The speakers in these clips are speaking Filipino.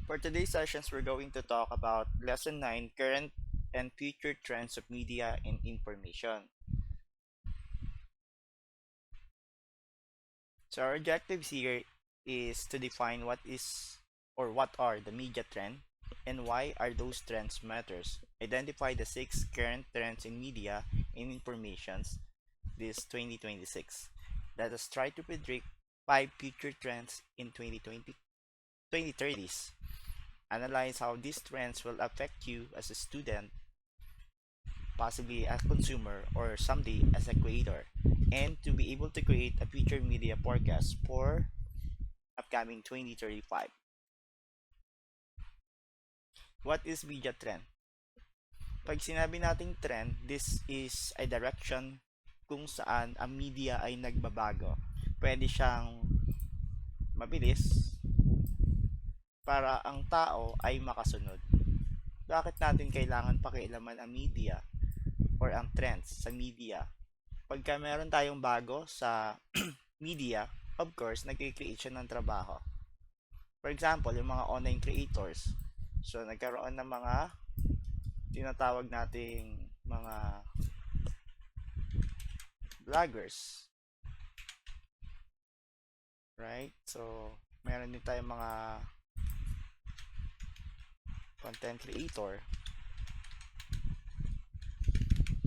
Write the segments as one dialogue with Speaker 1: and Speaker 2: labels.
Speaker 1: For today's sessions, we're going to talk about Lesson 9, Current and Future Trends of Media and Information. So our objectives here is to define what is or what are the media trend and why are those trends matters. Identify the 6 current trends in media and informations this 2026. Let us try to predict 5 future trends in 2030s. Analyze how these trends will affect you as a student, possibly a consumer, or someday as a creator, and to be able to create a future media forecast for upcoming 2035. What is media trend? Pag sinabi nating trend, this is a direction kung saan ang media ay nagbabago. Pwede siyang mabilis para ang tao ay makasunod. Bakit natin kailangan pakialaman ang media or ang trends sa media? Pagka meron tayong bago sa media, of course, nag-create siya ng trabaho. For example, yung mga online creators. So, nagkaroon ng mga tinatawag nating mga vloggers. Right? So, meron din tayong mga content creator.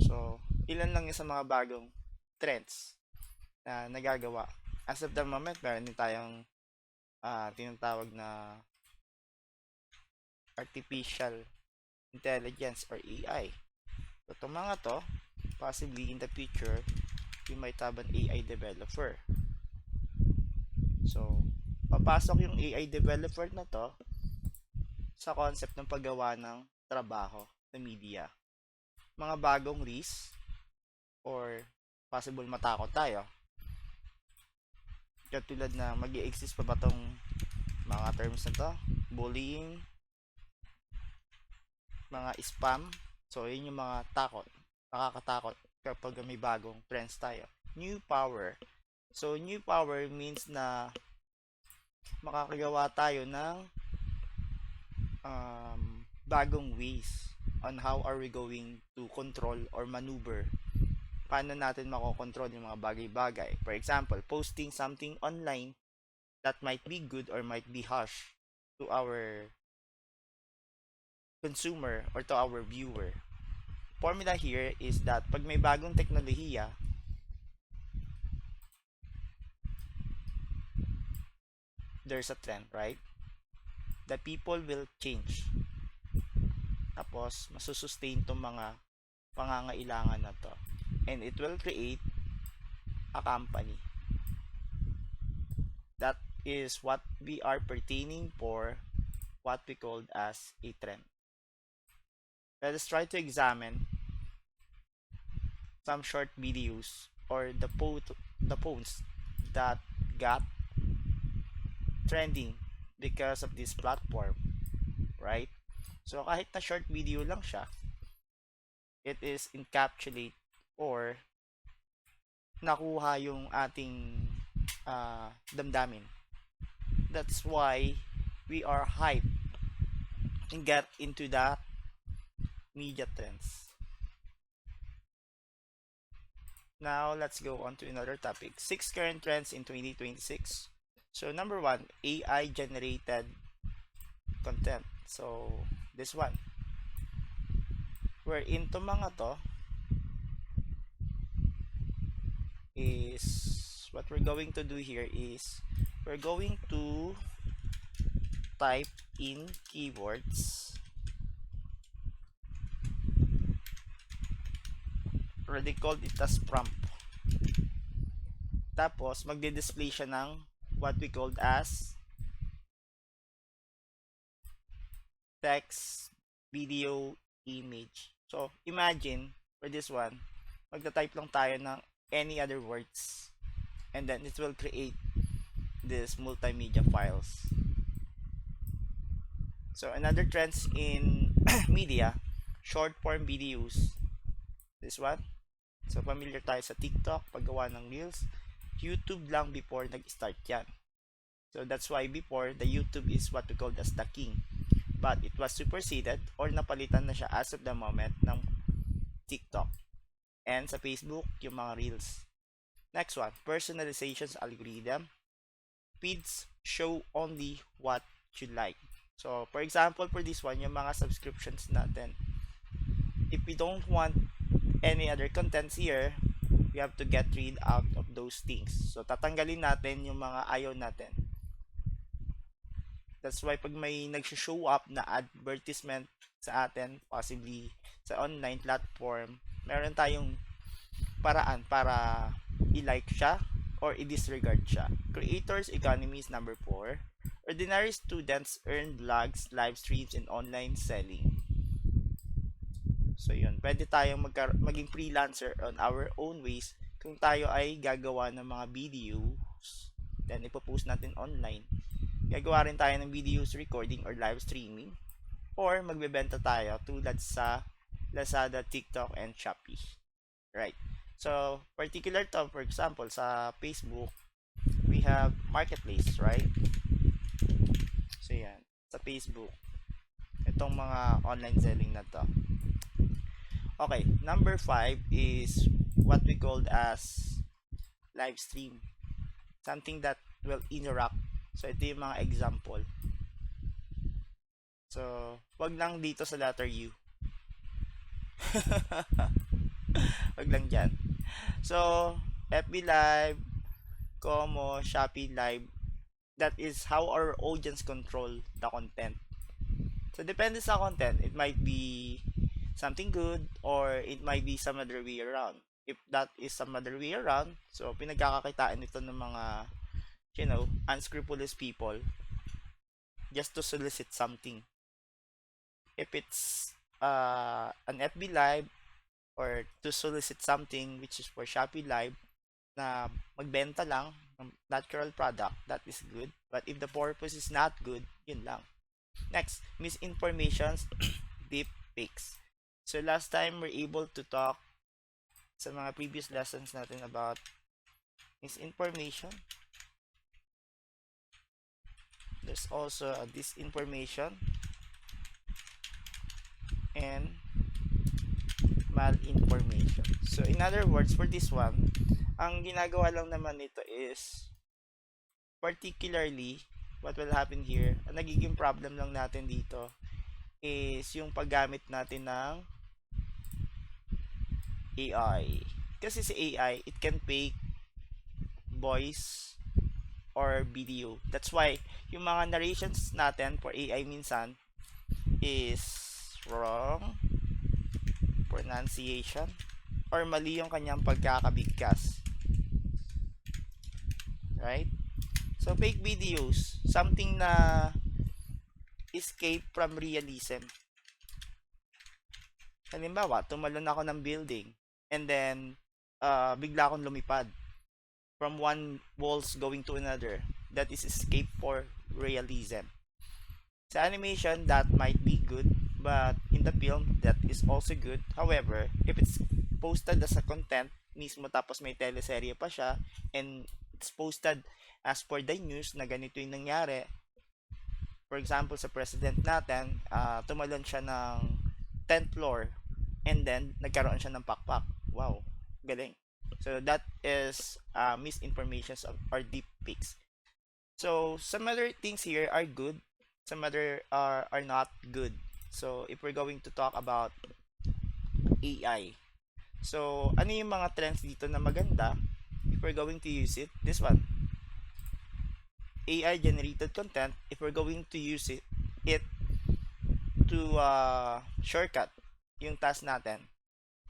Speaker 1: So, ilan lang yung sa mga bagong trends na nagagawa. As of the moment, meron din tayong tinatawag na artificial intelligence or AI. So, itong mga to, possibly in the future, you might have an AI developer. So, papasok yung AI developer na to sa concept ng paggawa ng trabaho sa media. Mga bagong risk or possible matakot tayo. Katulad na mag-i-exist pa ba tong mga terms na to? Bullying, mga spam. So, yun yung mga takot. Nakakatakot kapag may bagong trends tayo. New power. So, new power means na makakagawa tayo ng bagong ways on how are we going to control or maneuver. Paano natin makokontrol yung mga bagay-bagay. For example, posting something online that might be good or might be harsh to our consumer or to our viewer. Formula here is that pag may bagong teknolohiya, there's a trend, right? The people will change. Tapos, masusustain tong mga pangangailangan na to. And it will create a company. That is what we are pertaining for what we called as a trend. Let us try to examine some short videos or the posts that got trending because of this platform, right? So kahit na short video lang siya, it is encapsulate or nakuha yung ating damdamin. That's why we are hyped and get into that media trends. Now, let's go on to another topic. 6 current trends in 2026. So, number 1, AI generated content. So, this one. We're into mga to is what we're going to do here is we're going to type in keywords. Already called it as prompt. Tapos, magdi-display siya ng what we called as text, video, image. So, imagine, for this one, magta-type lang tayo ng any other words and then it will create this multimedia files. So, another trends in media, short form videos. This one. So, familiar tayo sa TikTok, paggawa ng Reels. YouTube lang before nag-start yan. So that's why before, the YouTube is what we call as the king. But it was superseded or napalitan na siya as of the moment ng TikTok. And sa Facebook, yung mga Reels. Next one, personalizations algorithm. Feeds show only what you like. So, for example, for this one, yung mga subscriptions natin, if we don't want any other contents here, we have to get rid out of those things. So, tatanggalin natin yung mga ayaw natin. That's why pag may nag-show up na advertisement sa atin, possibly sa online platform, meron tayong paraan para i-like siya or i-disregard siya. Creators economy is number 4. Ordinary students earn blogs, live streams, and online selling. So yun, pwede tayong maging freelancer on our own ways kung tayo ay gagawa ng mga videos, then ipopost natin online. Gagawa rin tayo ng videos, recording, or live streaming, or magbebenta tayo tulad sa Lazada, TikTok, and Shopee. Right. So, particular to, for example, sa Facebook, we have marketplace, right? So, yan. Sa Facebook, itong mga online selling na to. Okay, number 5 is what we called as live stream. Something that will interact. So, ito yung mga example. So, wag lang dito sa letter U. Wag lang dyan. So, FB Live, Como, Shopee Live, that is how our audience control the content. So, depende sa content. It might be something good or it might be some other way around. If that is some other way around, so pinagkakakitaan nito ng mga, unscrupulous people just to solicit something. If it's an FB Live or to solicit something which is for Shopee Live na magbenta lang ng natural product, that is good. But if the purpose is not good, yun lang. Next, misinformations, deep fakes. So last time we're able to talk sa mga previous lessons natin about misinformation. There's also a disinformation and malinformation. So in other words, for this one, ang ginagawa lang naman nito is particularly what will happen here, ang nagiging problem lang natin dito is yung paggamit natin ng AI. Kasi sa AI, it can fake voice or video. That's why yung mga narrations natin for AI minsan is wrong pronunciation or mali yung kanyang pagkakabigkas. Right? So fake videos, something na escape from realism. Halimbawa, tumalon ako ng building and then bigla akong lumipad from one walls going to another. That is escape for realism. Sa animation, that might be good, but in the film, that is also good. However, if it's posted as a content mismo tapos may teleserye pa siya and it's posted as per the news na ganito yung nangyari, for example, sa president natin, tumalon siya ng 10th floor and then nagkaroon siya ng pakpak. Wow, galing. So that is misinformations or deep fakes. So some other things here are good, some other are not good. So if we're going to talk about AI, so ano yung mga trends dito na maganda if we're going to use it? This one, AI generated content. If we're going to use it to shortcut yung task natin.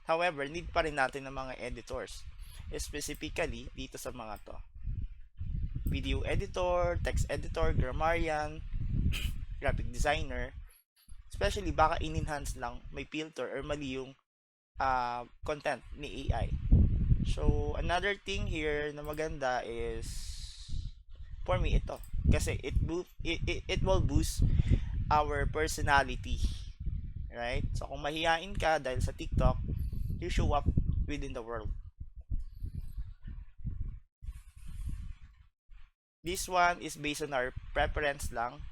Speaker 1: However, need pa rin natin ng mga editors, specifically dito sa mga to: video editor, text editor, grammarian, graphic designer. Especially baka in-enhance lang, may filter or mali yung content ni AI. So another thing here na maganda is, for me, ito kasi it will boost our personality, right? So kung mahihain ka dahil sa TikTok, you show up within the world. This one is based on our preference lang.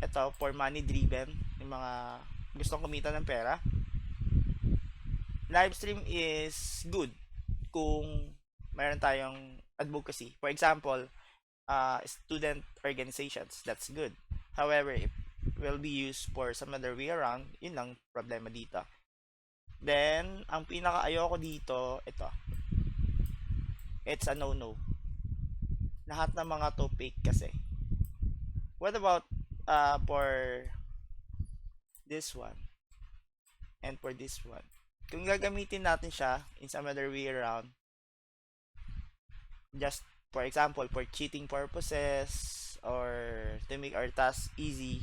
Speaker 1: Ito, for money driven, yung mga gustong kumita ng pera. Live stream is good kung mayroon tayong advocacy. For example, student organizations, that's good. However, if will be used for some other way around, yun lang problema dito. Then, ang pinaka ayoko dito, ito. It's a no-no. Lahat ng mga topic kasi. What about for this one? And for this one? Kung gagamitin natin siya in some other way around, just for example, for cheating purposes or to make our task easy,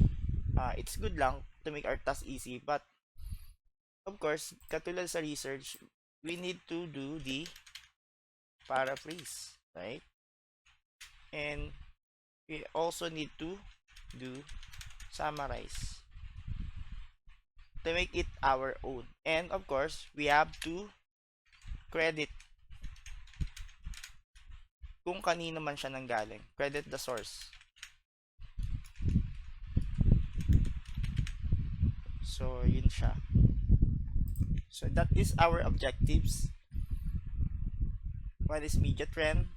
Speaker 1: it's good lang to make our task easy, but of course, katulad sa research, we need to do the paraphrase, right? And we also need to do summarize to make it our own. And of course, we have to credit kung kanino man siya nanggaling. Credit the source. So, yun siya. So, that is our objectives. What is media trend?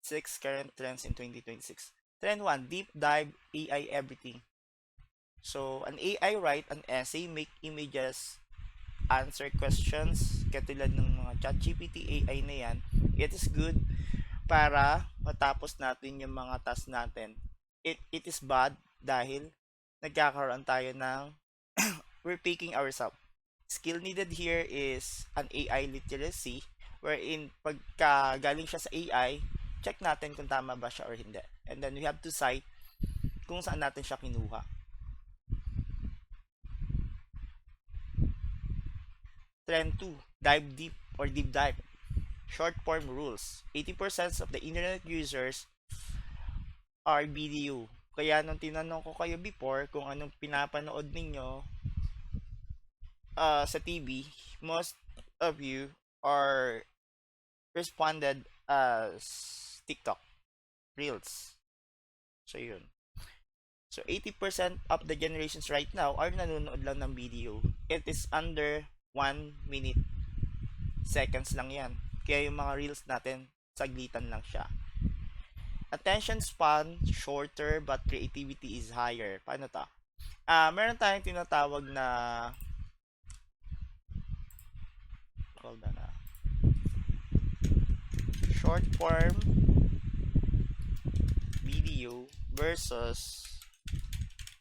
Speaker 1: 6 current trends in 2026. Trend 1, deep dive AI everything. So, an AI write an essay, make images, answer questions, katulad ng mga ChatGPT AI na yan. It is good para matapos natin yung mga task natin. It is bad dahil nagkakaroon tayo ng we're picking ourselves. Skill needed here is an AI literacy wherein pagka galing siya sa AI, check natin kung tama ba siya or hindi. And then we have to cite kung saan natin siya kinuha. Trend 2, dive deep or deep dive. Short form rules. 80% of the internet users are video. Kaya nung tinanong ko kayo before kung anong pinapanood ninyo sa TV, most of you are responded as TikTok Reels. So yun. So 80% of the generations right now are nanonood lang ng video. It is under 1 minute. Seconds lang yan. Kaya yung mga reels natin, saglitan lang siya. Attention span, shorter but creativity is higher. Paano ta? Meron tayong tinatawag na hold on short form video versus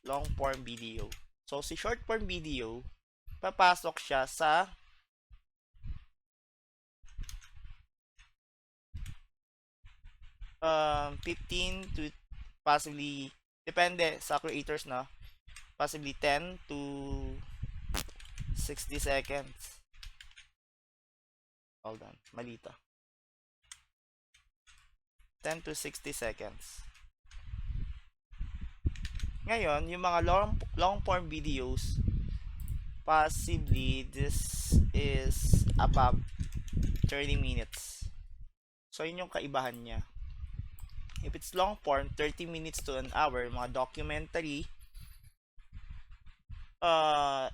Speaker 1: long form video. So, si short form video, papasok siya sa 15 to possibly, depende sa creators, no? Possibly 10 to 60 seconds. Hold on, mali to. 10 to 60 seconds. Ngayon, yung mga long form videos, possibly this is above 30 minutes. So, yun yung kaibahan niya. If it's long form, 30 minutes to an hour, mga documentary.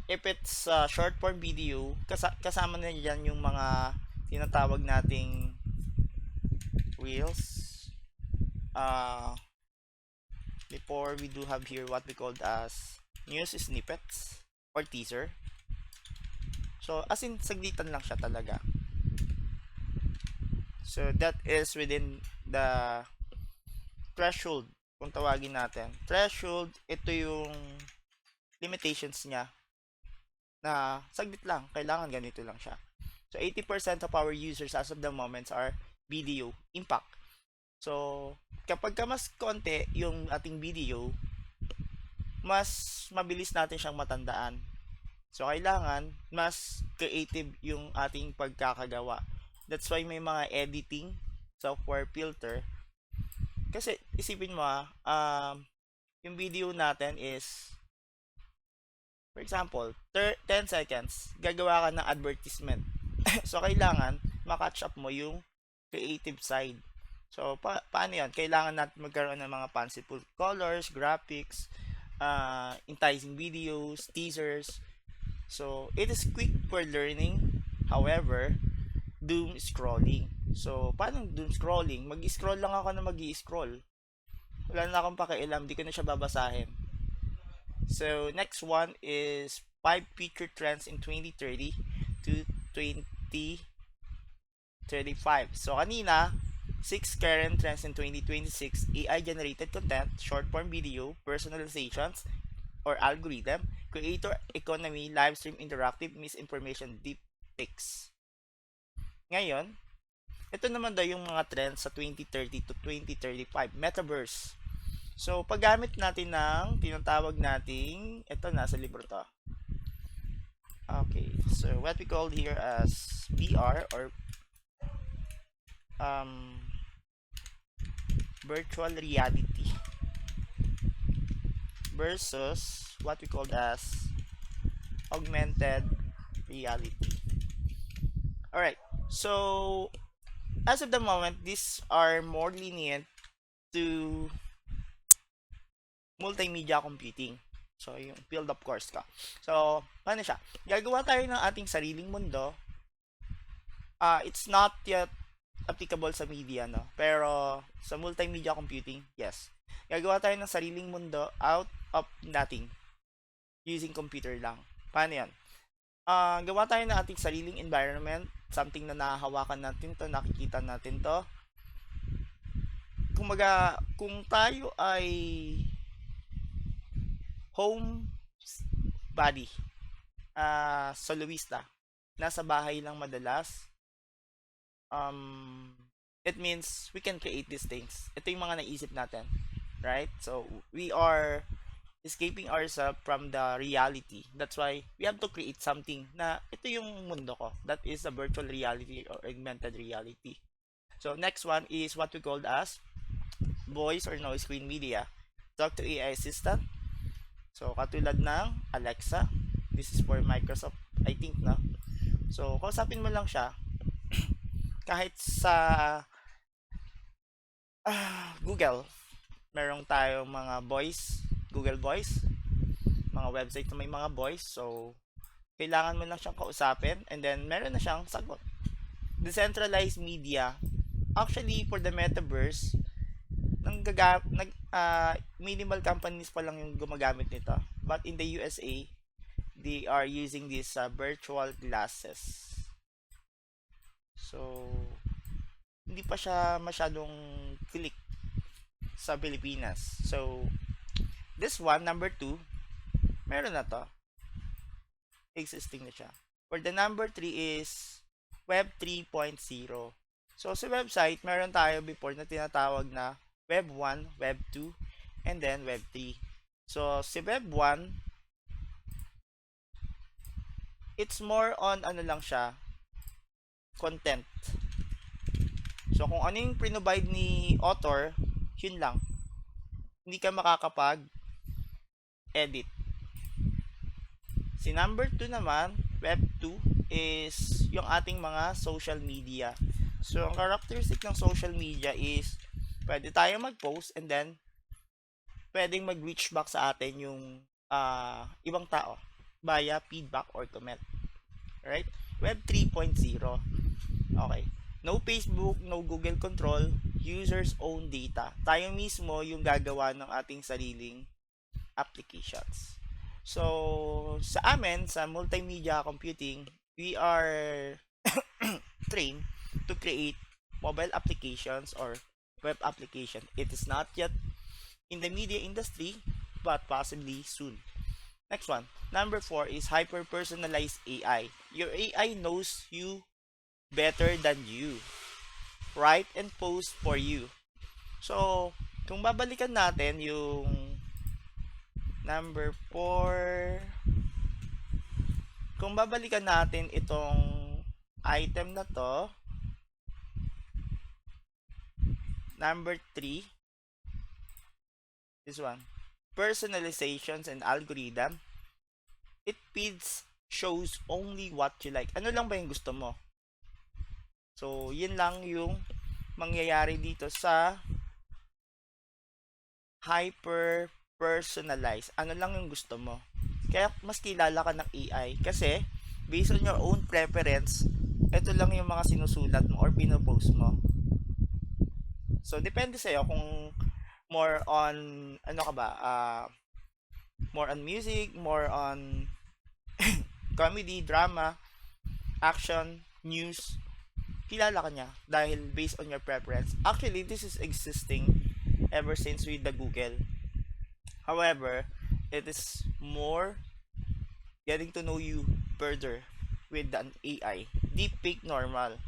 Speaker 1: If it's short form video, kasama na yan yung mga tinatawag nating reels. Before we do have here what we called as news snippets or teaser. So, as in, saglitan lang siya talaga. So, that is within the threshold, kung tawagin natin. Threshold, ito yung limitations niya na saglit lang, kailangan ganito lang siya. So, 80% of our users as of the moment are video impact. So, kapag ka mas konti yung ating video, mas mabilis natin siyang matandaan. So, kailangan mas creative yung ating pagkakagawa. That's why may mga editing software filter. Kasi, isipin mo yung video natin is, for example, 10 seconds, gagawa ka ng advertisement. So, kailangan makatch up mo yung creative side. So, paano yan? Kailangan natin magkaroon ng mga fanciful colors, graphics, enticing videos, teasers. So, it is quick for learning. However, doom scrolling. So, paano doom scrolling? Mag-scroll lang ako na mag-scroll. Wala na akong pakialam, di ko na siya babasahin. So, next one is 5 future trends in 2030 to 2035. So, kanina, 6 current trends in 2026, AI-generated content, short-form video, personalizations, or algorithm, creator economy, live stream interactive, misinformation, deep fakes. Ngayon, ito naman daw yung mga trends sa 2030 to 2035, metaverse. So, paggamit natin ng tinatawag nating, ito nasa libro to. Okay, so what we call here as VR or virtual reality versus what we call as augmented reality. Alright, so as of the moment, these are more lenient to multimedia computing. So, yung field of course ka. So, paano siya? Gagawa tayo ng ating sariling mundo. It's not yet applicable sa media, no? Pero, sa multimedia computing, yes. Gagawa tayo ng sariling mundo out of nothing. Using computer lang. Paano yan? Gawa tayo ng ating sariling environment. Something na nahahawakan natin to, nakikita natin to. Kumbaga, kung tayo ay home body, soloista, nasa bahay lang madalas, it means we can create these things. Ito yung mga naisip natin, right? So, we are escaping ourselves from the reality. That's why we have to create something na ito yung mundo ko. That is a virtual reality or augmented reality. So, next one is what we called as voice or noise screen media. Talk to AI assistant. So, katulad ng Alexa. This is for Microsoft, I think, no? So, kausapin mo lang siya. Kahit sa Google, merong tayong mga voice, Google Voice, mga website na may mga voice. So, kailangan mo lang siyang kausapin and then meron na siyang sagot. Decentralized media, actually for the metaverse, minimal companies pa lang yung gumagamit nito. But in the USA, they are using these virtual glasses. So, hindi pa siya masyadong click sa Pilipinas. So, this one, number 2, meron na to. Existing na siya. For the number 3 is Web 3.0. So, sa website, meron tayo before na tinatawag na Web 1, Web 2, and then Web 3. So, si Web 1, it's more on ano lang siya, content. So, kung ano yung provide ni author, yun lang. Hindi ka makakapag-edit. Si number 2 naman, Web 2, is yung ating mga social media. So, ang characteristic ng social media is pwede tayo mag-post and then pwedeng mag-reach back sa atin yung ibang tao via feedback or comment. Right? Web 3.0. Okay. No Facebook, no Google control, users own data. Tayo mismo yung gagawa ng ating sariling applications. So, sa amin, sa multimedia computing, we are trained to create mobile applications or web application. It is not yet in the media industry, but possibly soon. Next one. Number 4 is hyper-personalized AI. Your AI knows you better than you. Write and post for you. So, kung babalikan natin yung number 4, kung babalikan natin itong item na to, number 3, this one, personalizations and algorithm, it feeds, shows only what you like. Ano lang ba yung gusto mo? So, yun lang yung mangyayari dito sa hyper personalize. Ano lang yung gusto mo. Kaya mas kilala ka ng AI kasi based on your own preference, ito lang yung mga sinusulat mo or pinopost mo. So depende sa'yo kung more on ano ka ba, more on music, more on comedy, drama, action, news, kilala ka niya dahil based on your preference. Actually, this is existing ever since with the Google. However, it is more getting to know you further with an AI. Deep fake normal.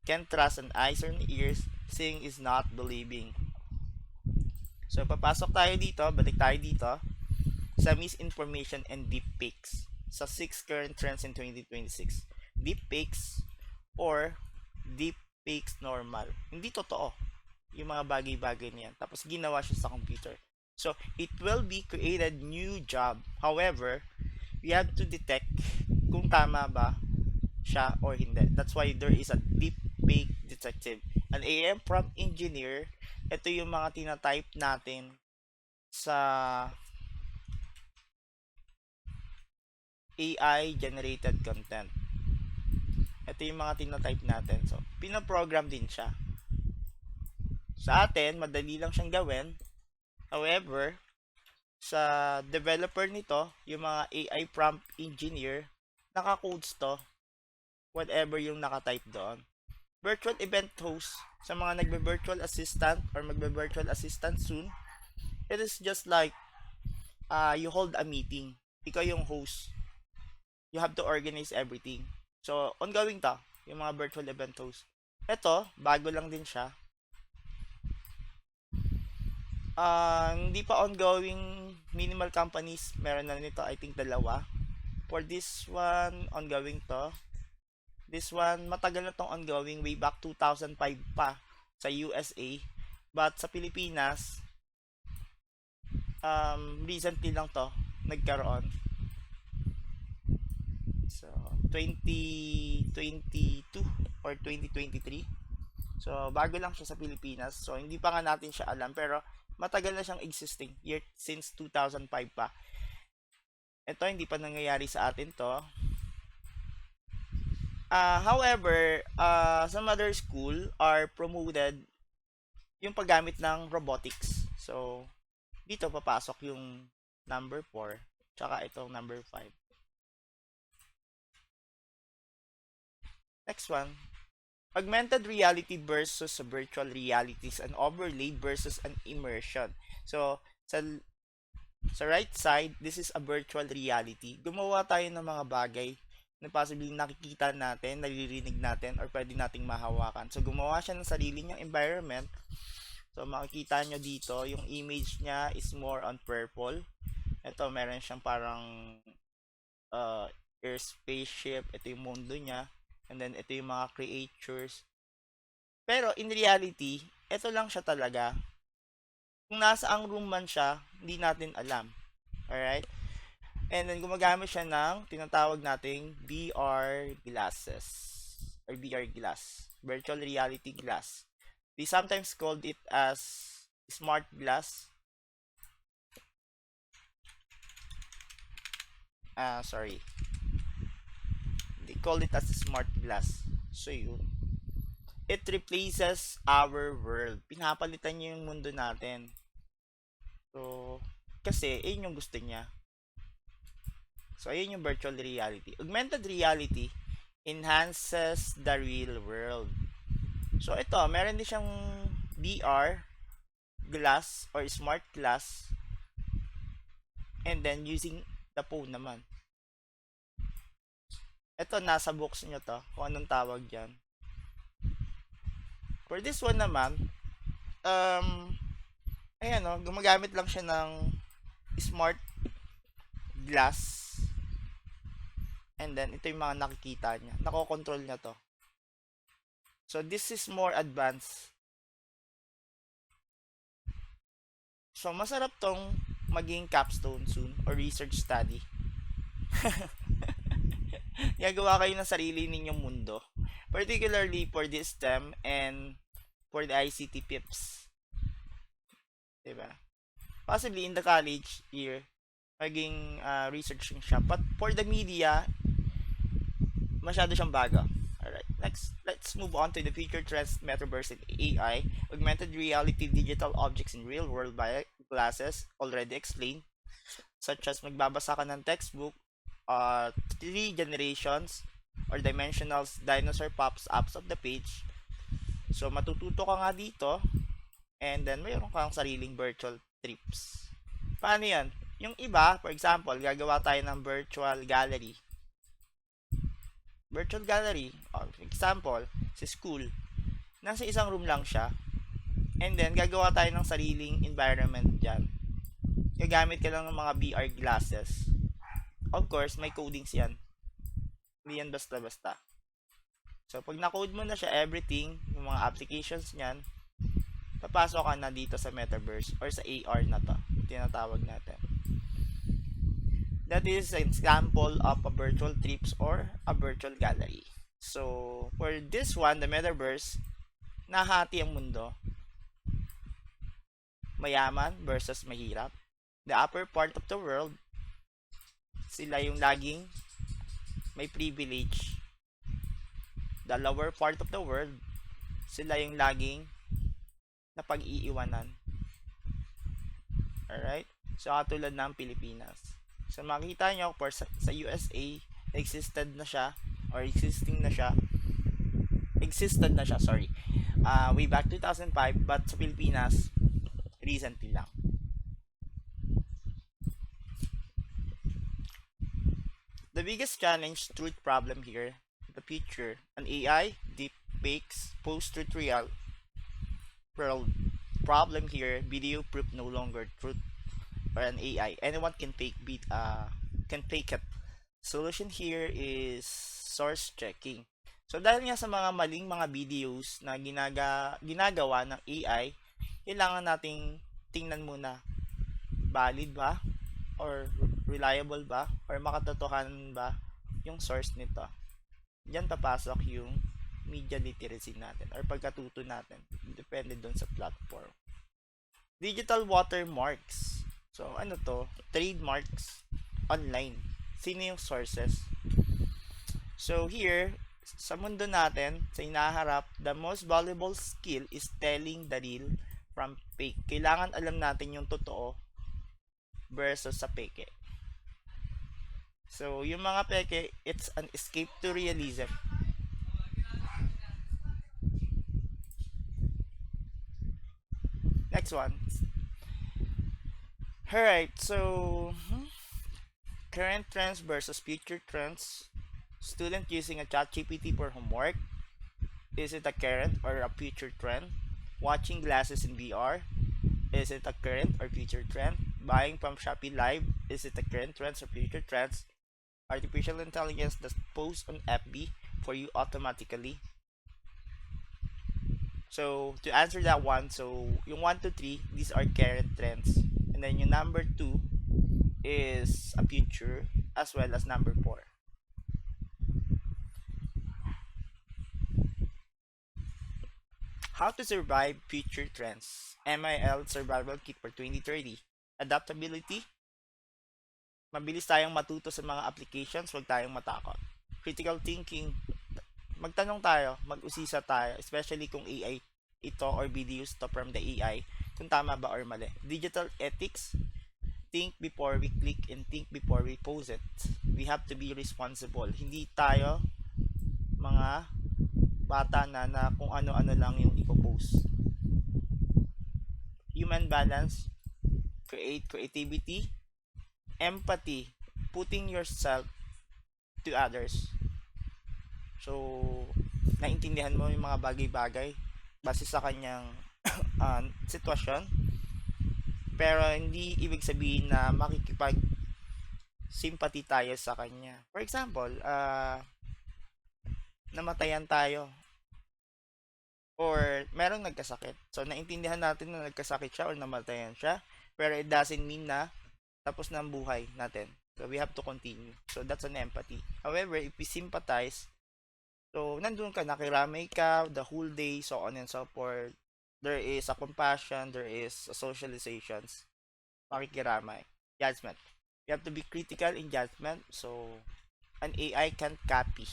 Speaker 1: Can't trust an eyes or an ears. Seeing is not believing. So, papasok tayo dito, balik tayo dito sa misinformation and deepfakes. Sa 6 current trends in 2026. Deepfakes or deepfakes normal. Hindi totoo yung mga bagay-bagay niyan. Tapos ginawa siya sa computer. So, it will be created new job. However, we have to detect kung tama ba siya or hindi. That's why there is a deepfake detective. An AM prompt engineer, ito yung mga tinatype natin sa AI generated content. Ito yung mga tinatype natin. So, pinaprogram din siya. Sa atin, madali lang siyang gawin. However, sa developer nito, yung mga AI prompt engineer, naka-codes to, whatever yung naka-type doon. Virtual event host, sa mga nagbe-virtual assistant or magbe-virtual assistant soon, it is just like you hold a meeting. Ikaw yung host. You have to organize everything. So, ongoing to, yung mga virtual event host. Ito, bago lang din siya. Hindi pa ongoing minimal companies. Meron na nito, I think, dalawa. For this one, ongoing to. This one, matagal na tong ongoing. Way back 2005 pa sa USA. But sa Pilipinas, recently lang to nagkaroon. So, 2022 or 2023. So, bago lang siya sa Pilipinas. So, hindi pa nga natin siya alam. Pero, matagal na siyang existing. Year, since 2005 pa. Ito, hindi pa nangyayari sa atin to. However, some other school are promoted yung paggamit ng robotics. So, dito papasok yung number 4 tsaka itong number 5. Next one. Augmented reality versus virtual realities, an overlay versus an immersion. So, sa right side, this is a virtual reality. Gumawa tayo ng mga bagay na possibly nakikita natin, naririnig natin, or pwede nating mahawakan. So, gumawa siya ng sarili niyang environment. So, makikita nyo dito, yung image niya is more on purple. Ito, meron siyang parang air spaceship. Ito yung mundo niya. And then, ito yung mga creatures. Pero, in reality, ito lang siya talaga. Kung nasa ang room man siya, hindi natin alam. Alright? And then, gumagamit siya ng tinatawag nating VR glasses. Or VR glass. Virtual reality glass. They sometimes called it as smart glass. Sorry. They call it as smart glass. So, yun. It replaces our world. Pinapalitan niya yung mundo natin. So, kasi, yun yung gusto niya. So, ayun yung virtual reality. Augmented reality enhances the real world. So, ito, meron din siyang VR glass or smart glass. And then, using the phone naman. Ito, nasa box nyo to. Kung anong tawag dyan. For this one naman, ayan o, gumagamit lang siya ng smart glass. And then, ito yung mga nakikita niya. Nakokontrol niya to. So, this is more advanced. So, masarap tong maging capstone soon or research study. Gagawa kayo ng sarili ninyong mundo. Particularly for this STEM and for the ICT PIPs. Diba? Possibly in the college year, maging researching siya. But for the media, masyado siyang bago. Alright, next, let's move on to the future trends, metaverse and AI, augmented reality, digital objects in real world by glasses, already explained, such as magbabasa ka ng textbook, 3 generations or dimensionals, dinosaur pops up of the page. So, matututo ka nga dito, and then mayroon kang sariling virtual trips. Paano yan? Yung iba, for example, gagawa tayo ng virtual gallery. Virtual gallery, for example, sa school, nasa isang room lang siya, and then gagawa tayo ng sariling environment dyan. Gagamit ka lang ng mga VR glasses. Of course, may codings yan. Hindi yan basta-basta. So, pag na-code mo na siya, everything, yung mga applications niyan, papasok ka na dito sa metaverse or sa AR na to, tinatawag natin. That is an example of a virtual trips or a virtual gallery. So, for this one, the metaverse, nahati ang mundo. Mayaman versus mahirap. The upper part of the world, sila yung laging may privilege. The lower part of the world, sila yung laging napag-iiwanan. Alright? So, katulad ng Pilipinas. So, makita nyo, for sa USA, existed na siya, or existed na siya, sorry. Way back 2005, but sa Pilipinas, recently lang. The biggest challenge, truth problem here, the future, an AI, deep fakes, post-truth real world. Problem here, video proof no longer truth or an AI. Anyone can fake it. Solution here is source checking. So dahil nga sa mga maling mga videos na ginagawa ng AI, kailangan nating tingnan muna, valid ba or reliable ba or makatotohanan ba yung source nito. Diyan papasok yung media literacy natin or pagkatuto natin, depende doon sa platform. Digital watermarks. So, ano to? Trademarks online. Sino yung sources? So, here, sa mundo natin, sa hinaharap, the most valuable skill is telling the real from fake. Kailangan alam natin yung totoo versus sa peke. So, yung mga peke, it's an escape to realism. Next one. Alright, so current trends versus future trends. Student using a ChatGPT for homework. Is it a current or a future trend? Watching glasses in VR. Is it a current or future trend? Buying from Shopee Live. Is it a current trend or future trends? Artificial intelligence that posts on FB for you automatically. So, to answer that one, so yung 1 to 3, these are current trends. And then yung number 2 is a future as well as number 4. How to survive future trends. MIL Survival Kit for 2030. Adaptability. Mabilis tayong matuto sa mga applications, huwag tayong matakot. Critical thinking. Magtanong tayo, mag-usisa tayo, especially kung AI ito or videos to from the AI, kung tama ba or mali. Digital ethics, think before we click and think before we post it. We have to be responsible. Hindi tayo mga bata na kung ano-ano lang yung ipopost. Human balance, creativity, empathy, putting yourself to others. So, naintindihan mo yung mga bagay-bagay base sa kanyang sitwasyon. Pero hindi ibig sabihin na makikipag-sympathy tayo sa kanya. For example, namatayan tayo or merong nagkasakit. So, naintindihan natin na nagkasakit siya or namatayan siya. Pero it doesn't mean na tapos na ang buhay natin. So, we have to continue. So, that's an empathy. However, if we sympathize, So, nandun ka, nakiramay ka the whole day, so on and so forth. There is a compassion, there is a socializations, makikiramay, judgment. You have to be critical in judgment, so an AI can't copy.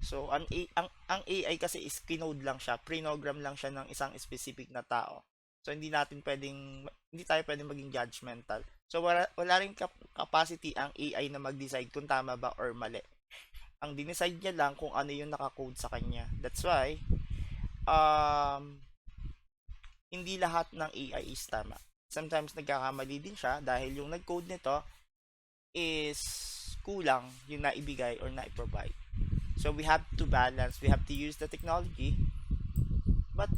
Speaker 1: So, ang AI kasi is kinode lang siya, prinogram lang siya ng isang specific na tao. So, hindi tayo pwedeng maging judgmental. So, wala rin capacity ang AI na mag-decide kung tama ba or mali. Ang dinicide niya lang kung ano yung nakakode sa kanya. That's why, um, hindi lahat ng AI is tama. Sometimes nagkakamali din siya dahil yung nag-code nito is kulang yung naibigay or naiprovide. So we have to balance, we have to use the technology, but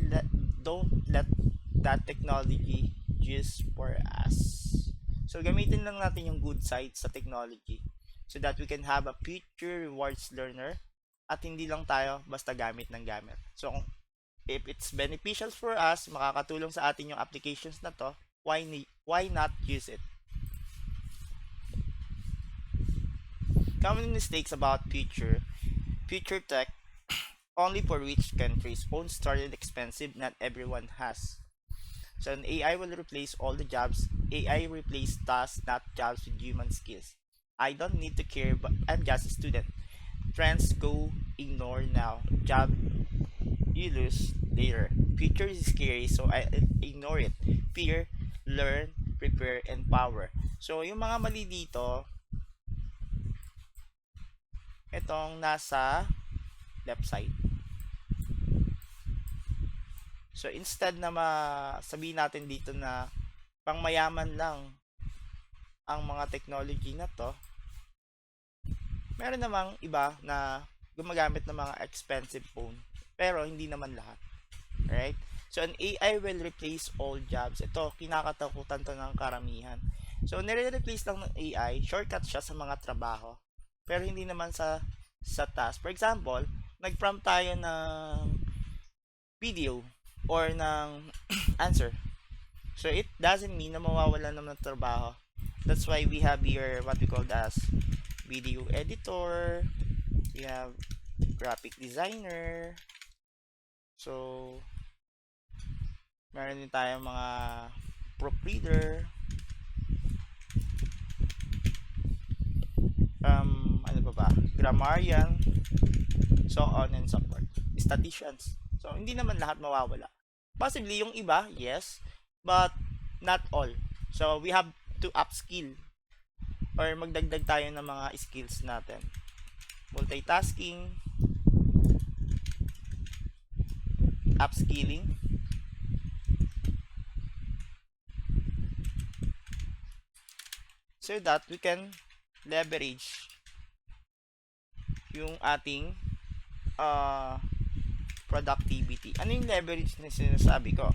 Speaker 1: don't let that technology use for us. So gamitin lang natin yung good side sa technology so that we can have a future rewards learner at hindi lang tayo basta gamit ng gamit. So if it's beneficial for us, makakatulong sa atin yung applications na to, why not use it? Common mistakes about future tech, only for rich countries. Phones started expensive, not everyone has. So an AI will replace all the jobs. AI replace tasks, not jobs with human skills. I don't need to care, but I'm just a student. Trends go, ignore now. Job you lose later. Future is scary, so I ignore it. Fear, learn, prepare, empower. So yung mga mali dito, itong nasa left side. So instead na sabihin natin dito na pangmayaman lang ang mga technology na to, meron namang iba na gumagamit ng mga expensive phone, pero hindi naman lahat. Right? So an AI will replace all jobs. Ito, kinakatakutan to ng karamihan. So nire-replace lang ng AI, shortcut siya sa mga trabaho, pero hindi naman sa task. For example, nag-prompt tayo ng video or ng answer. So it doesn't mean na mawawala naman ng trabaho. That's why we have here what we call as video editor. We have graphic designer. So meron din tayong mga proofreader. Ano pa ba? Grammarian. So on and so forth. Statisticians. So hindi naman lahat mawawala. Possibly yung iba, yes, but not all. So we have to upskill or magdagdag tayo ng mga skills natin. Multitasking, upskilling, so that we can leverage yung ating productivity. Ano yung leverage na sinasabi ko?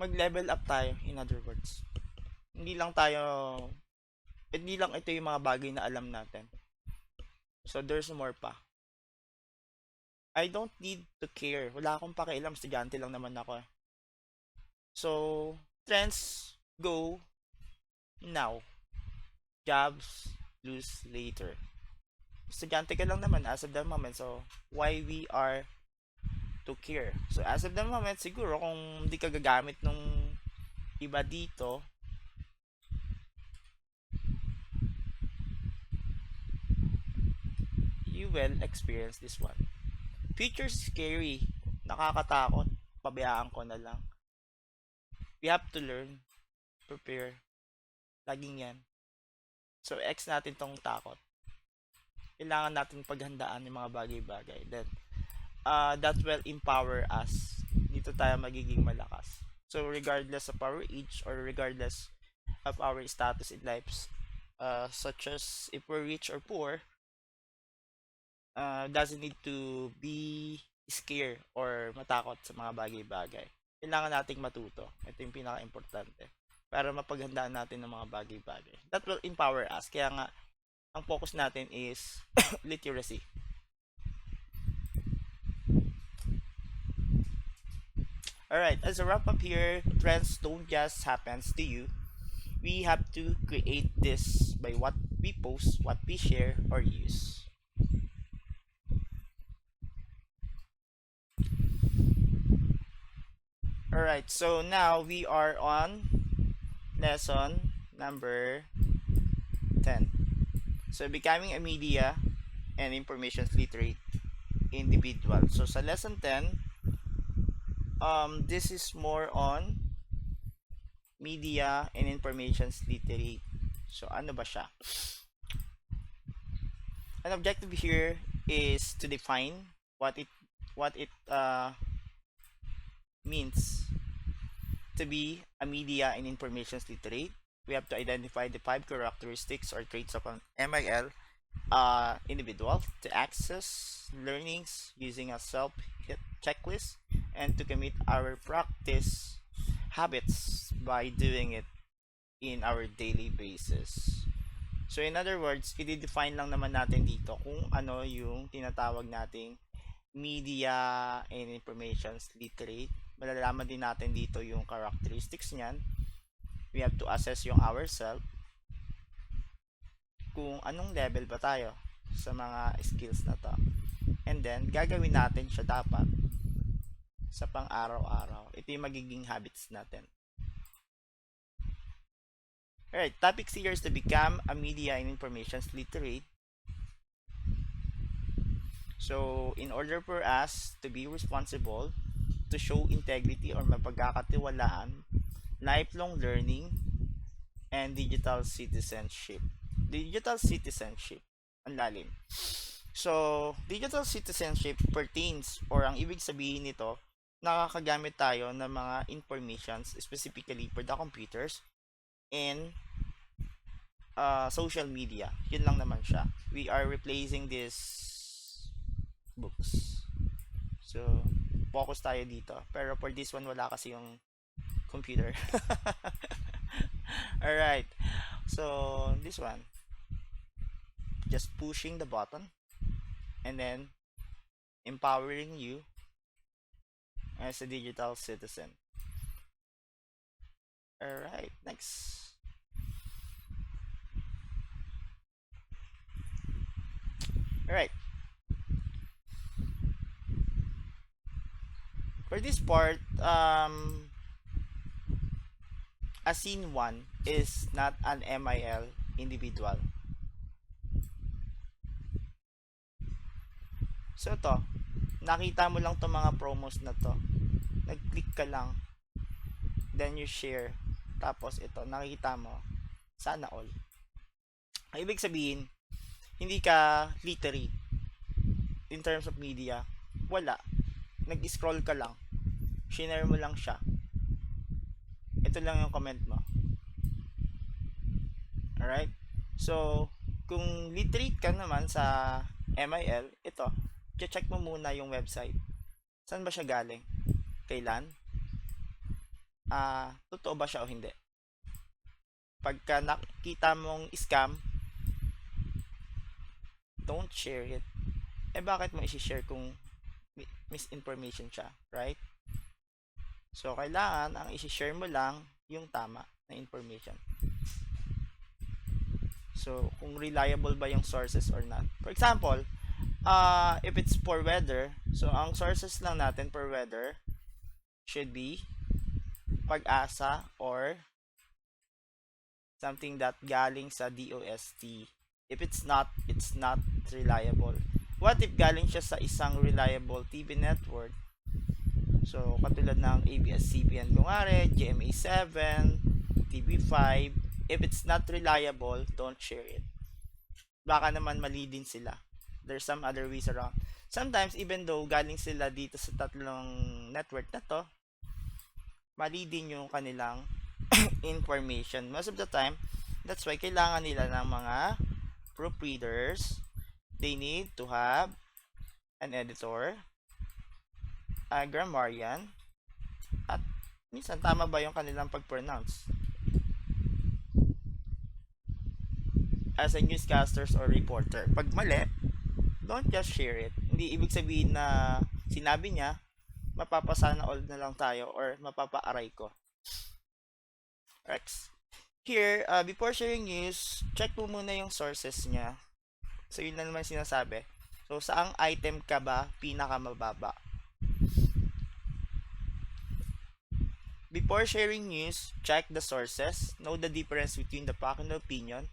Speaker 1: Mag-level up tayo, in other words. Hindi lang ito yung mga bagay na alam natin. So, there's more pa. I don't need to care. Wala akong pakialam, estudyante lang naman ako. So, trends go now. Jobs lose later. Estudyante ka lang naman as of the moment, so why we are to care? So as of the moment, siguro kung hindi ka gagamit nung iba dito, you will experience this one. Future scary, nakakatakot, pabayaan ko na lang. We have to learn, prepare, laging yan. So X natin tong takot. Kailangan natin paghandaan yung mga bagay-bagay. Then, that will empower us. Dito tayo magiging malakas. So, regardless of our age or regardless of our status in life, such as if we're rich or poor, doesn't need to be scared or matakot sa mga bagay-bagay. Kailangan nating matuto. Ito yung pinaka-importante. Para mapaghandaan natin ng mga bagay-bagay. That will empower us. Kaya nga, ang focus natin is literacy. Alright, as a wrap up here, trends don't just happen to you. We have to create this by what we post, what we share, or use. Alright, so now we are on lesson number 10. So, becoming a media and information literate individual. So, sa lesson 10, this is more on media and information literate. So, ano ba siya? An objective here is to define what it means to be a media and information literate. We have to identify the 5 characteristics or traits of an MIL individual to access learnings using a self checklist and to commit our practice habits by doing it in our daily basis. So in other words, i-define lang naman natin dito kung ano yung tinatawag nating media and information literate. Malalaman din natin dito yung characteristics niyan. We have to assess yung ourselves kung anong level ba tayo sa mga skills na to. And then, gagawin natin siya dapat sa pang-araw-araw. Ito yung magiging habits natin. Alright, topics here is to become a media and information literate. So, in order for us to be responsible, to show integrity or mapagkakatiwalaan, lifelong learning, and digital citizenship. Digital citizenship, ang lalim. So, digital citizenship pertains or ang ibig sabihin nito, nakakagamit tayo ng mga informations specifically for the computers and social media. Yun lang naman siya. We are replacing these books. So, focus tayo dito. Pero for this one, wala kasi yung computer. Alright. So, this one. Just pushing the button and then empowering you as a digital citizen. Alright, next. Alright. For this part, a scene 1 is not an MIL individual. So to, nakita mo lang to mga promos na to. Nag-click ka lang. Then you share. Tapos ito, nakita mo. Sana all. Ang ibig sabihin, hindi ka literate in terms of media. Wala. Nag-scroll ka lang. Share mo lang siya. Ito lang yung comment mo. Alright? So, kung literate ka naman sa MIL, ito, check mo muna yung website. Saan ba siya galing? Kailan? Totoo ba siya o hindi? Pagka nakita mong scam, don't share it. Bakit mo i-share kung misinformation siya, right? So, kailangan ang i-share mo lang yung tama na information. So, kung reliable ba yung sources or not. For example, if it's for weather, so ang sources lang natin for weather should be Pag-asa or something that galing sa DOST. If it's not reliable. What if galing siya sa isang reliable TV network? So, katulad ng ABS-CBN kunwari, GMA7, TV5. If it's not reliable, don't share it. Baka naman mali din sila. There's some other ways around. Sometimes, even though galing sila dito sa tatlong network na to, mali din yung kanilang information. Most of the time, that's why kailangan nila ng mga proofreaders. They need to have an editor, a grammarian, at minsan tama ba yung kanilang pag-pronounce. As a newscasters or reporter. Pag mali, don't just share it. Hindi ibig sabihin na sinabi niya, mapapasana all na lang tayo or mapapaaray ko. Rex. Here, before sharing news, check mo muna yung sources niya. So, yun na naman sinasabi. So, saang item ka ba pinakamababa? Before sharing news, check the sources, know the difference between the fact and the opinion,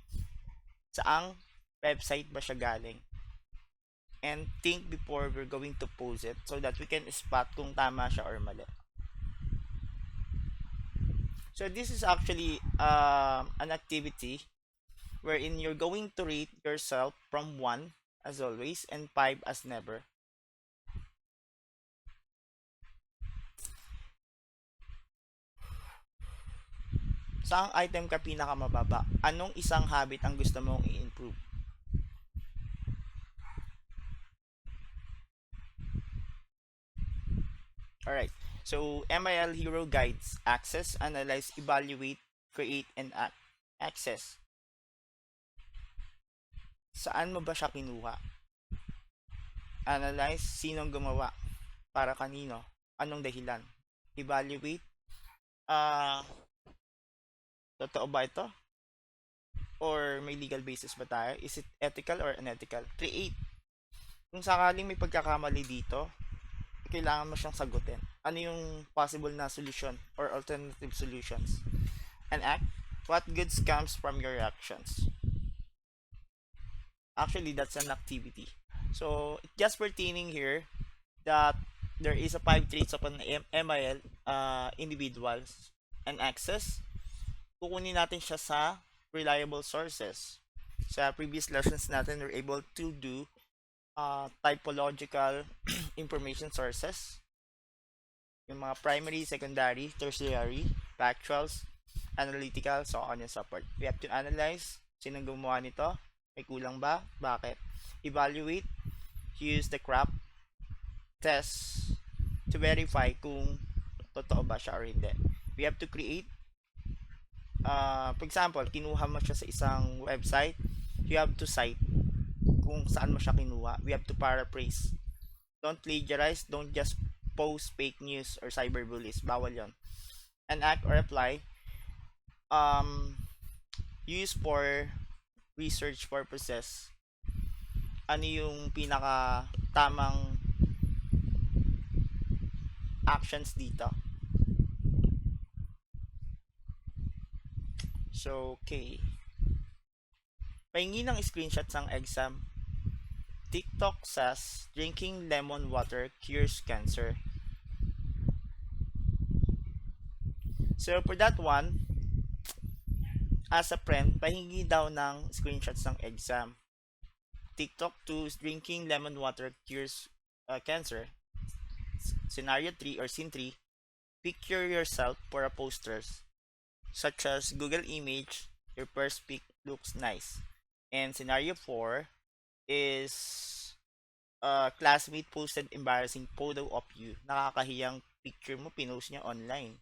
Speaker 1: saang website ba siya galing, and think before we're going to post it so that we can spot kung tama siya or mali. So this is actually an activity wherein you're going to rate yourself from 1 as always and 5 as never. Saang item ka pinakamababa? Anong isang habit ang gusto mong i-improve? Alright. So, MIL Hero Guides. Access, analyze, evaluate, create, and act. Access. Saan mo ba siya kinuha? Analyze, sinong gumawa? Para kanino? Anong dahilan? Evaluate, ah, totoo ba ito? Or may legal basis ba tayo? Is it ethical or unethical? Create. Kung sakaling may pagkakamali dito, kailangan mo siyang sagutin. Ano yung possible na solution or alternative solutions? And act. What goods comes from your actions? Actually, that's an activity. So, just pertaining here that there is a 5 traits of an MIL individuals and access. Kukunin natin siya sa reliable sources. Sa previous lessons natin, we're able to do typological information sources. Yung mga primary, secondary, tertiary, factuals, analytical, so on and so forth. We have to analyze sinong gumawa nito, may kulang ba, bakit. Evaluate, use the crop test to verify kung totoo ba siya or hindi. We have to create, for example, kinuha mo siya sa isang website, you have to cite kung saan mo siya kinuha. We have to paraphrase. Don't plagiarize, don't just post fake news or cyberbullies. Bawal yon. And act or apply, use for research purposes. Ano yung pinaka tamang actions dito? So, okay. Pahingi ng screenshots ng exam. TikTok says drinking lemon water cures cancer. So, for that one, as a friend, pahingi daw ng screenshots ng exam. TikTok 2 drinking lemon water cures cancer. Scenario 3 or scene 3, picture yourself for a posters such as Google image, your first pic looks nice. And scenario 4 is classmate posted embarrassing photo of you. Nakakahiyang picture mo, pinost niya online.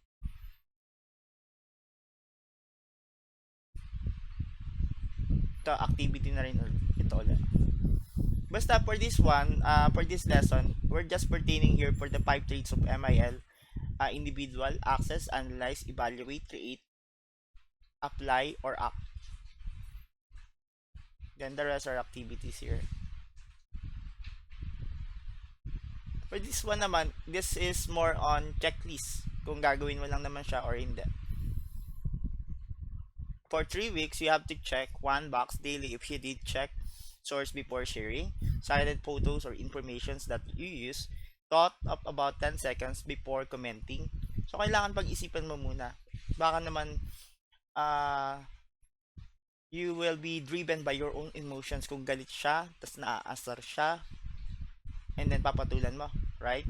Speaker 1: Ito, activity na rin ito ulit. Basta for this one, for this lesson, we're just pertaining here for the 5 traits of MIL. Individual, access, analyze, evaluate, create, apply, or act. Then the rest are activities here. For this one naman, this is more on checklist. Kung gagawin mo lang naman siya or hindi. For 3 weeks, you have to check one box daily if you did check source before sharing, cited photos or informations that you use, thought of about 10 seconds before commenting. So, kailangan pag-isipan mo muna. Baka naman, you will be driven by your own emotions kung galit siya, tas naaasar siya, and then papatulan mo, right?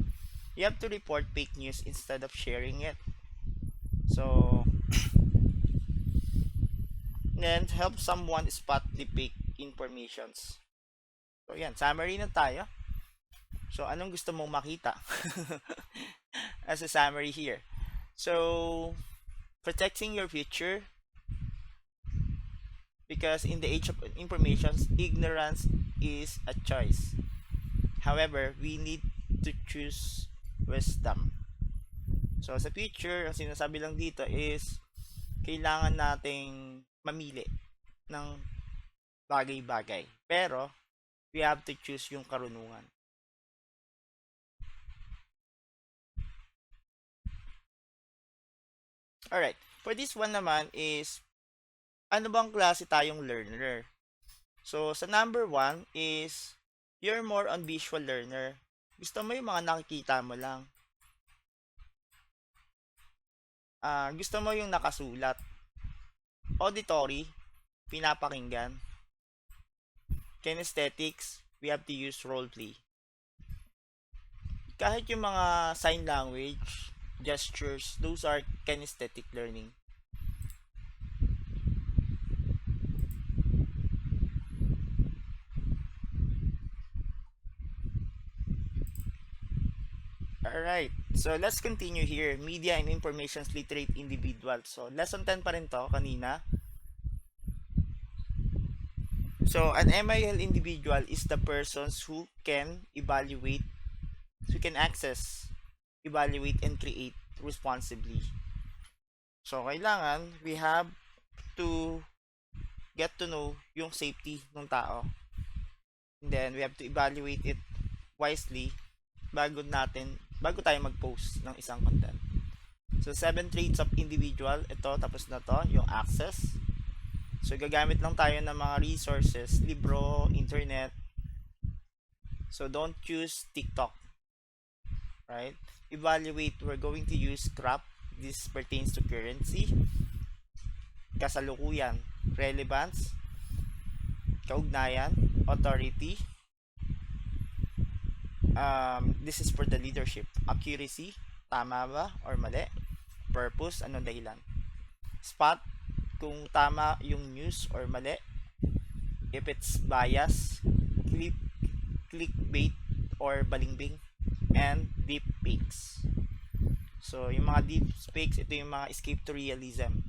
Speaker 1: You have to report fake news instead of sharing it. So, then help someone spot the fake informations. So, yan. Summary na tayo. So, anong gusto mong makita? As a summary here. So, protecting your future. Because in the age of information, ignorance is a choice. However, we need to choose wisdom. So, sa future, ang sinasabi lang dito is, kailangan nating mamili ng bagay-bagay. Pero, we have to choose yung karunungan. Alright, for this one naman is, ano bang klase tayong learner? So, sa number one is, you're more on visual learner. Gusto mo yung mga nakikita mo lang. Gusto mo yung nakasulat. Auditory, pinapakinggan. Kinesthetics, we have to use role play. Kahit yung mga sign language, gestures, those are kinesthetic learning. Alright, so let's continue here. Media and information literate individual. So, lesson 10 pa rin to kanina. So, an MIL individual is the persons who can evaluate, who can access, evaluate, and create responsibly. So, kailangan we have to get to know yung safety ng tao. And then, we have to evaluate it wisely bago tayo mag-post ng isang content. So, 7 traits of individual. Ito, tapos na to, yung access. So, gagamit lang tayo ng mga resources, libro, internet. So, don't use TikTok. Right? Evaluate, we're going to use CRAP. This pertains to currency, kasalukuyan, relevance, kaugnayan, authority. This is for the leadership. Accuracy, tama ba or mali? Purpose, anong dahilan? Spot, kung tama yung news or mali. If it's bias, clickbait or balingbing, and deep fakes. So, yung mga deep fakes, ito yung mga escape to realism.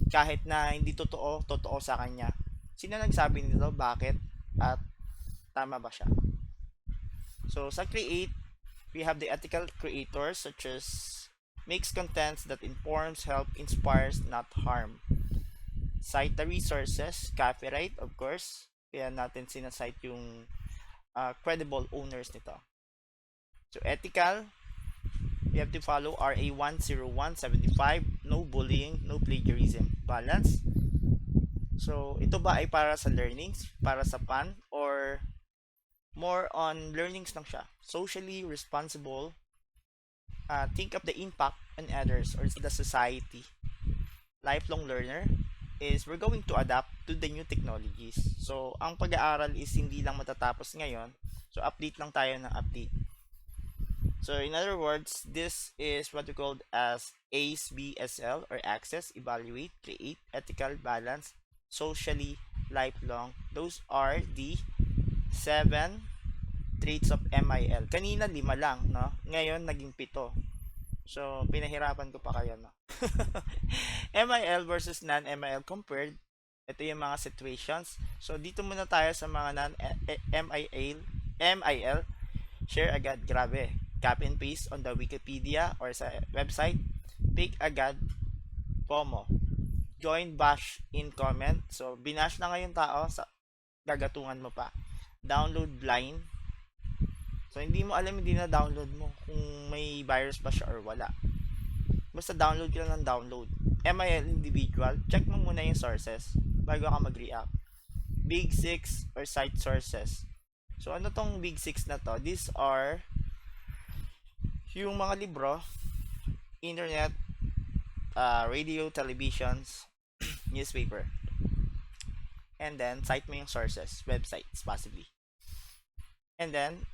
Speaker 1: Kahit na hindi totoo, totoo sa kanya. Sino nagsabi nito? Bakit? At tama ba siya? So, sa create, we have the ethical creators such as makes contents that informs, help, inspires, not harm. Cite the resources, copyright, of course. Kaya natin sinasite yung credible owners nito. So, ethical, we have to follow RA 10175, no bullying, no plagiarism, balance. So, ito ba ay para sa learnings, para sa fun, or more on learnings lang siya? Socially responsible, think of the impact on others or the society. Lifelong learner is we're going to adapt to the new technologies. So, ang pag-aaral is hindi lang matatapos ngayon. So, update lang tayo ng update. So, in other words, this is what we call as ACE-BSL or access, evaluate, create, ethical, balance, socially, lifelong. Those are the 7 traits of MIL. Kanina 5 lang, no? Ngayon naging 7. So, pinahirapan ko pa kayo, no? MIL versus non-MIL compared. Ito yung mga situations. So, dito muna tayo sa mga non-MIL. MIL, share agad, grabe. Copy and paste on the Wikipedia or sa website. Pick agad, FOMO. Join, bash, in, comment. So, binash na ngayon tao, sa gagatungan mo pa. Download blind. So, hindi mo alam, hindi na download mo kung may virus ba siya or wala. Basta download ka lang ng download. MIL individual, check mo muna yung sources bago ka mag-react. Big 6 or site sources. So, ano tong big 6 na to? These are yung mga libro, internet, radio, televisions, newspaper. And then, cite mo yung sources, websites, possibly. And then,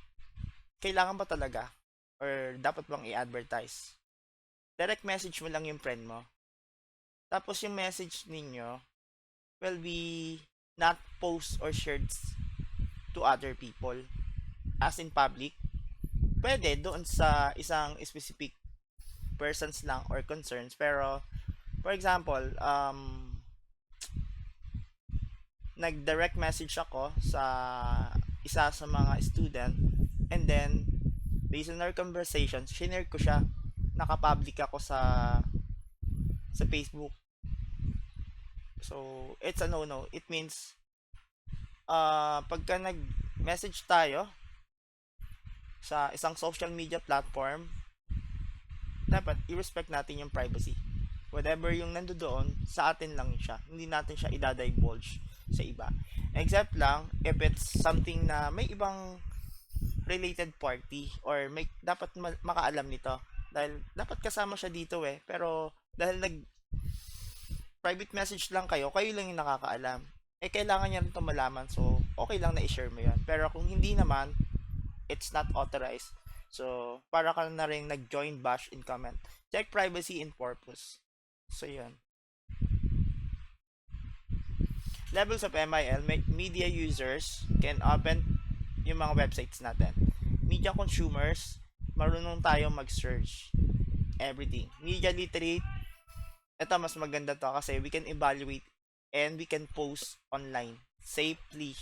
Speaker 1: kailangan ba talaga? Or dapat bang i-advertise? Direct message mo lang yung friend mo. Tapos yung message ninyo will be not post or shared to other people as in public. Pwede doon sa isang specific persons lang or concerns, pero for example, nag-direct message ako sa isa sa mga student, and then based on our conversation, shinare ko siya, naka-public ako sa Facebook. So, it's a no-no. It means pagka nag-message tayo sa isang social media platform, dapat i-respect natin yung privacy. Whatever yung nandoon, sa atin lang siya. Hindi natin siya idadivulge sa iba. Except lang, if it's something na may ibang related party or may dapat makaalam nito. Dahil dapat kasama siya dito eh. Pero dahil nag private message lang kayo, kayo lang yung nakakaalam. Eh kailangan niya rin ito malaman. So, okay lang na i-share mo yan. Pero kung hindi naman, it's not authorized. So, para ka na rin nag-join bash in comment. Check privacy and purpose. So, yun. Levels of MIL, media users can open yung mga websites natin. Media consumers, marunong tayo mag-search. Everything. Media literate, ito mas maganda to kasi we can evaluate and we can post online safely.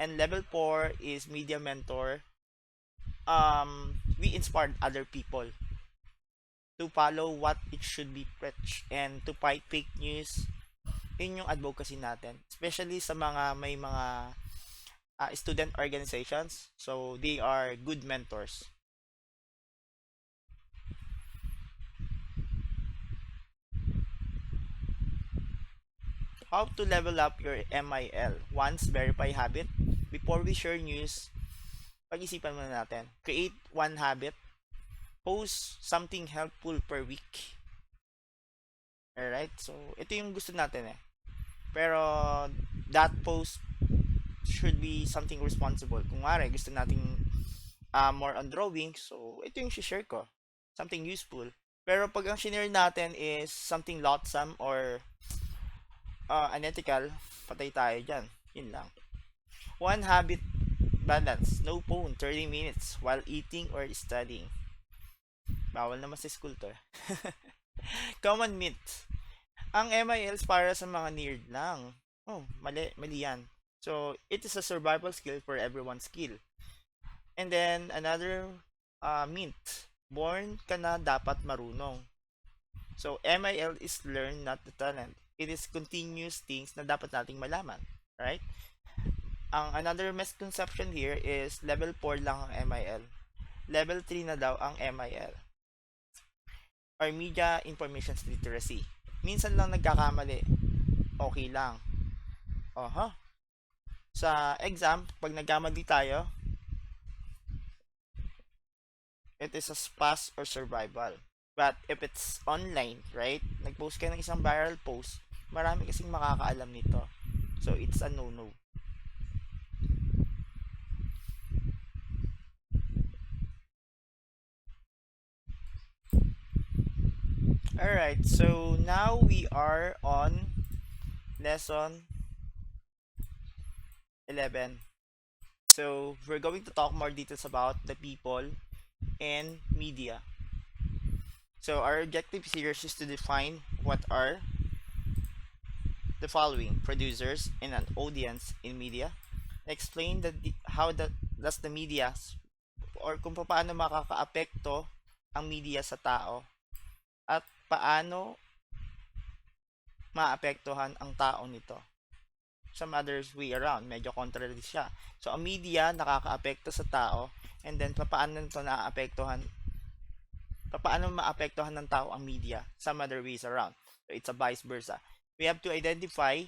Speaker 1: And level 4 is media mentor. We inspired other people to follow what it should be preached and to fight fake news. Yun yung advocacy natin, especially sa mga may mga student organizations, so they are good mentors. How to level up your MIL. Once, verify habit. Before we share news, pag-isipan muna natin. Create one habit. Post something helpful per week. Alright? So, ito yung gusto natin eh. Pero, that post should be something responsible. Kung nga gusto nating more on drawing, so ito yung share ko. Something useful. Pero pag ang share natin is something loathsome or unethical, patay tayo dyan. Yun lang. One habit balance. No phone 30 minutes while eating or studying. Bawal naman sa school to. Common myth. Ang MILs para sa mga nerd lang. Oh, mali yan. So, it is a survival skill for everyone's skill. And then, another myth. Born ka na dapat marunong. So, MIL is learn, not the talent. It is continuous things na dapat nating malaman. Right? Another misconception here is level 4 lang ang MIL. Level 3 na daw ang MIL. Or Media Information Literacy. Minsan lang nagkakamali. Okay lang. Sa exam, pag nagkamali tayo, it is a pass or survival. But if it's online, right? Nag-post ka ng isang viral post, marami kasing makakaalam nito. So, it's a no-no. Alright, so now we are on lesson 11. So, we're going to talk more details about the people and media. So, our objective here is to define what are the following: producers and an audience in media. Explain how does the media or kung paano makakaapekto ang media sa tao at paano maapektuhan ang tao nito. Some others way around, medyo contrary siya. So, ang media nakakaapekto sa tao, and then paano maapektuhan ng tao ang media. Some other ways around. So, it's a vice versa. We have to identify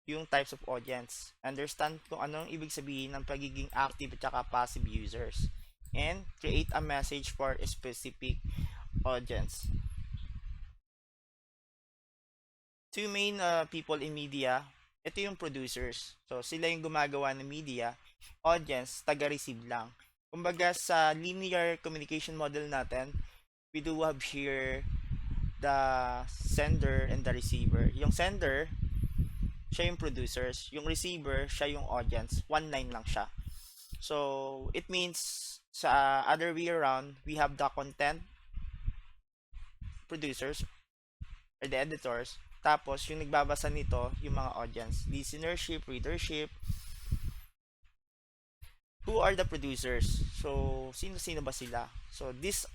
Speaker 1: yung types of audience. Understand kung anong ibig sabihin ng pagiging active at saka passive users. And create a message for a specific audience. Two main people in media, ito yung producers. So, sila yung gumagawa ng media. Audience, taga-receive lang. Kumbaga sa linear communication model natin, we do have here the sender and the receiver. Yung sender, siya yung producers. Yung receiver, siya yung audience. One line lang siya. So, it means sa other way around, we have the content producers or the editors. Tapos, yung nagbabasa nito, yung mga audience. Listenership, readership. Who are the producers? So, sino-sino ba sila? So, these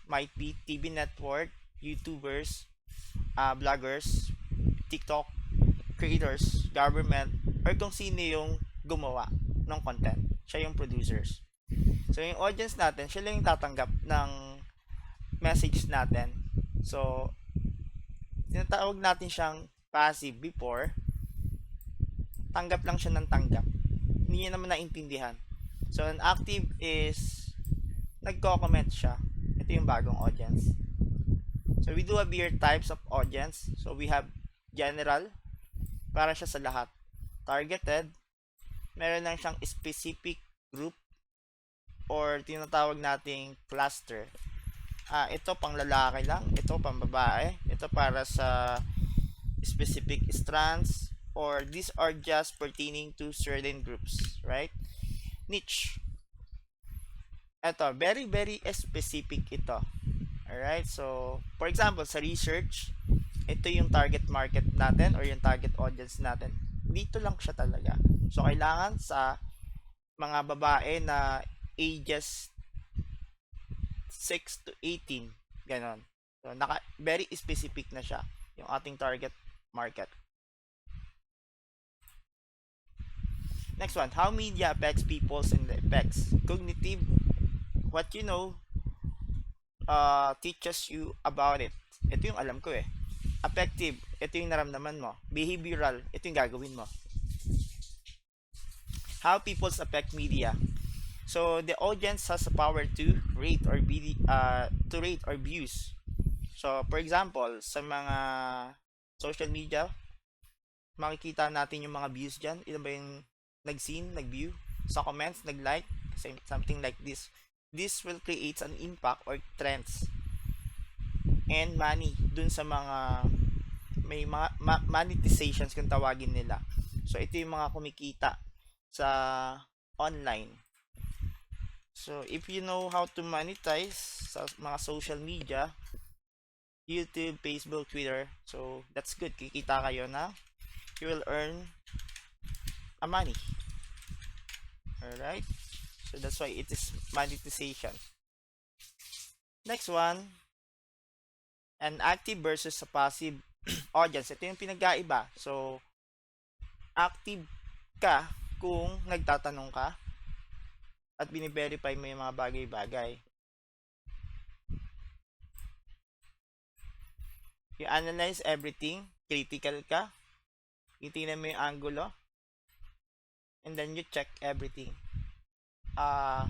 Speaker 1: might be TV network, YouTubers, vloggers, TikTok, creators, government, or kung sino yung gumawa ng content. Siya yung producers. So, yung audience natin, siya lang yung tatanggap ng message natin. So, tinatawag natin siyang passive before, tanggap lang siya ng tanggap. Hindi niya naman naintindihan. So, an active is nagko-comment siya. Ito yung bagong audience. So, we do have here types of audience. So, we have general, para siya sa lahat. Targeted, meron lang siyang specific group or tinatawag nating cluster. Ito pang lalaki lang, ito pang babae, ito para sa specific strands, or these are just pertaining to certain groups, right? Niche. Ito, very very specific ito. Alright, so for example, sa research, ito yung target market natin or yung target audience natin. Dito lang siya talaga. So kailangan sa mga babae na ages 6 to 18, ganon. So very specific na siya yung ating target market. Next one, how media affects people's and effects. Cognitive, what you know teaches you about it. Ito yung alam ko eh. Affective, ito yung naramdaman mo. Behavioral, ito yung gagawin mo. How people's affect media. So the audience has the power to rate or views. So for example, sa mga social media, makikita natin yung mga views diyan. Ilan ba yung nag-seen, nag-view, sa comments, nag-like, something like this. This will create an impact or trends and money dun sa mga may mga monetizations kung tawagin nila. So ito yung mga kumikita sa online. So if you know how to monetize sa mga social media, YouTube, Facebook, Twitter, so that's good. Kikita kayo na you will earn a money. Alright? So that's why it is monetization. Next one, an active versus a passive audience. Ito yung pinagkaiba. So, active ka kung nagtatanong ka at bini-verify mo yung mga bagay-bagay. You analyze everything, critical ka, itingnan mo yung angulo, and then you check everything.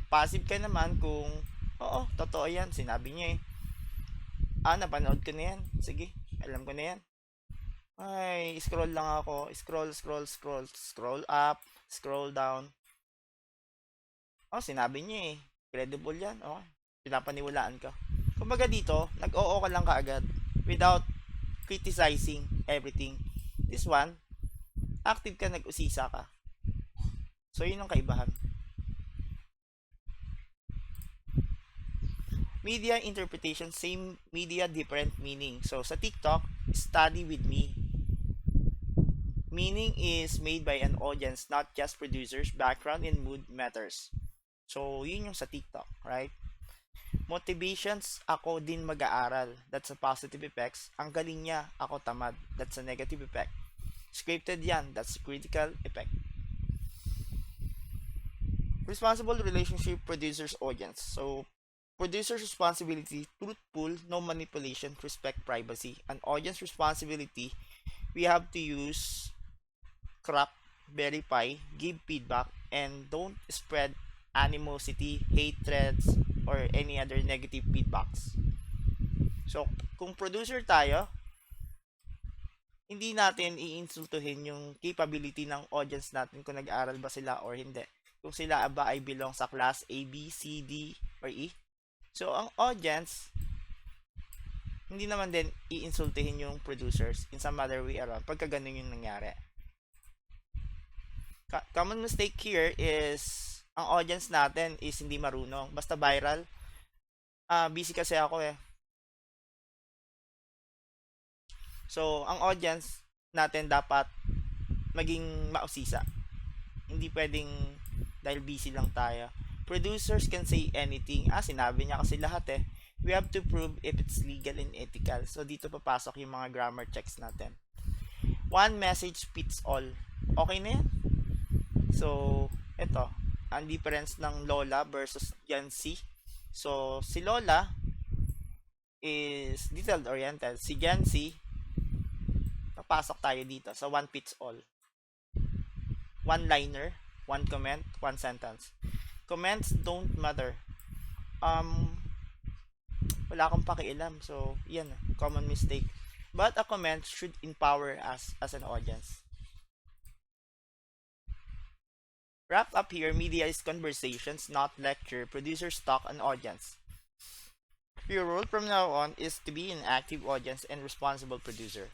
Speaker 1: Passive ka naman kung oo, totoo yan, sinabi niya eh. Napanood ko na yan, sige, alam ko na yan. Ay, scroll lang ako, scroll up, scroll down. Sinabi niya eh, credible yan, pinapaniwalaan ka. Kumbaga dito, nag-oo ka lang kaagad without criticizing everything. This one, active ka, nag-usisa ka. So yun ang kaibahan. Media interpretation, same media, different meaning. So sa TikTok, study with me. Meaning is made by an audience, not just producers. Background and mood matters. So yun yung sa TikTok, right? Motivations, ako din mag-aaral. That's a positive effects. Ang galing niya, ako tamad. That's a negative effect. Scripted yan, that's a critical effect. Responsible relationship, producers, audience. So producer's responsibility, truthful, no manipulation, respect privacy. An audience responsibility, we have to use crop, verify, give feedback, and don't spread animosity, hatreds, or any other negative feedbacks. So, kung producer tayo, hindi natin iinsultuhin yung capability ng audience natin kung nag-aaral ba sila or hindi. Kung sila ba ay belong sa class A, B, C, D, or E. So, ang audience, hindi naman din iinsultihin yung producers in some other way around pagka ganun yung nangyari. Common mistake here is ang audience natin is hindi marunong. Basta viral. Busy kasi ako eh. So, ang audience natin dapat maging mausisa. Hindi pwedeng dahil busy lang tayo. Producers can say anything. Sinabi niya kasi lahat eh. We have to prove if it's legal and ethical. So, dito papasok yung mga grammar checks natin. One message fits all. Okay na yan? So, ito. Ang difference ng Lola versus Gen Z. So, si Lola is detailed oriented. Si Gen Z papasok tayo dito sa one fits all. One liner, one comment, one sentence. Comments don't matter. Wala akong pakialam. So, yan, common mistake. But a comment should empower us as an audience. Wrap up here, media is conversations, not lecture. Producers talk an audience. Your role from now on is to be an active audience and responsible producer.